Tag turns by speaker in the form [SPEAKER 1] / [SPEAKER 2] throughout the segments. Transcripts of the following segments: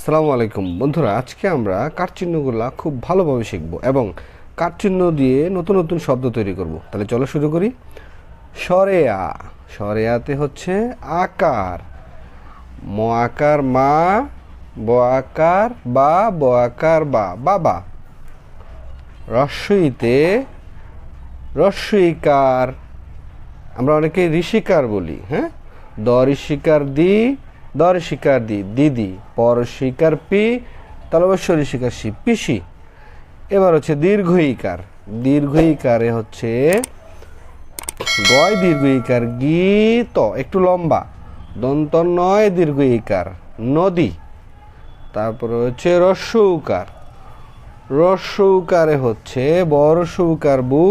[SPEAKER 1] আসসালামু আলাইকুম বন্ধুরা, আজকে আমরা কাঠচিহ্নগুলো খুব ভালোভাবে শিখব এবং কাঠচিহ্ন দিয়ে নতুন নতুন শব্দ তৈরি করব। তাহলে চলো শুরু করি। সরেয়া, সরেয়াতে হচ্ছে আকার, ম আকার মা, ব আকার বা, ব আকার বা, বাবা। রস্বইতে রস্বইকার, আমরা অনেকে ঋষিকার বলি, হ্যাঁ। দ ঋষিকার দি, দ ঋষিকার দি, দিদি। পর শিকার পি, তালবেশ্বর ঋষিকার সি, পিসি। এবার হচ্ছে দীর্ঘইকার, দীর্ঘইকারে হচ্ছে গয় দীর্ঘইকার গীত, একটু লম্বা। দন্ত নয় দীর্ঘইকার নদী। তারপরে হচ্ছে রস্যউকার, রস্যউকারে হচ্ছে বরস্যউকার বু,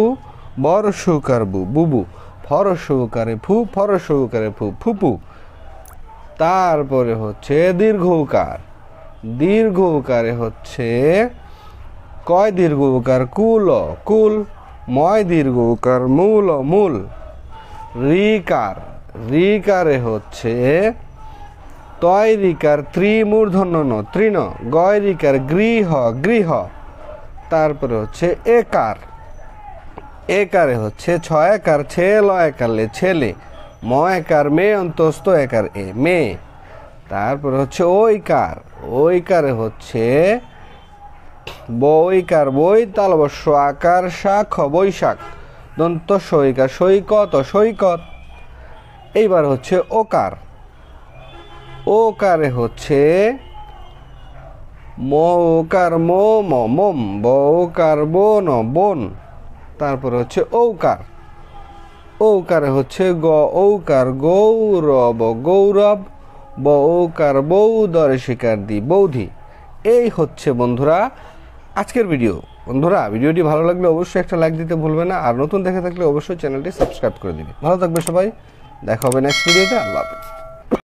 [SPEAKER 1] বরস্যউকার বু, বুবু। ফরস্যউকারে ফু, ফরস্যউকারে ফু, ফুপু। তারপরে হচ্ছে দীর্ঘউকার, দীর্ঘউকারে হচ্ছে কয় দীর্ঘউকার কুল, কুল। ময় দীর্ঘউকার মূল, মূল। রিকার, রিকারে হচ্ছে তয় রিকার ত্রিমূর্ধন্য ন, তৃণ। গয় রিকার গৃহ, গৃহ। তারপরে হচ্ছে একার, একারে হচ্ছে ছয় একার ছে, ল একারলে ছেলে। ম একার মে, অন্তস্থ একার এ, মেয়ে। তারপরে হচ্ছে ঐকার, ঐকারে হচ্ছে বৈকার বই, তালবস্য আকার শাখ, বৈশাখ। দন্ত সৈকার সৈকত, সৈকত। এইবার হচ্ছে ওকার, ওকারে হচ্ছে ম ওকার মো, ম মোম। ব ওকার বোন, বোন। তারপরে হচ্ছে ঔকার, ঔকারে হচ্ছে গ ঔকার গৌরব, গৌরব। ব ঔকার বৌ, দরে শিকার দি, বৌধি। এই হচ্ছে বন্ধুরা আজকের ভিডিও। বন্ধুরা, ভিডিওটি ভালো লাগলে অবশ্যই একটা লাইক দিতে ভুলবে না, আর নতুন দেখে থাকলে অবশ্যই চ্যানেলটি সাবস্ক্রাইব করে দিবে। ভালো থাকবে সবাই, দেখা হবে নেক্সট ভিডিওতে। আল্লাহ হাফেজ।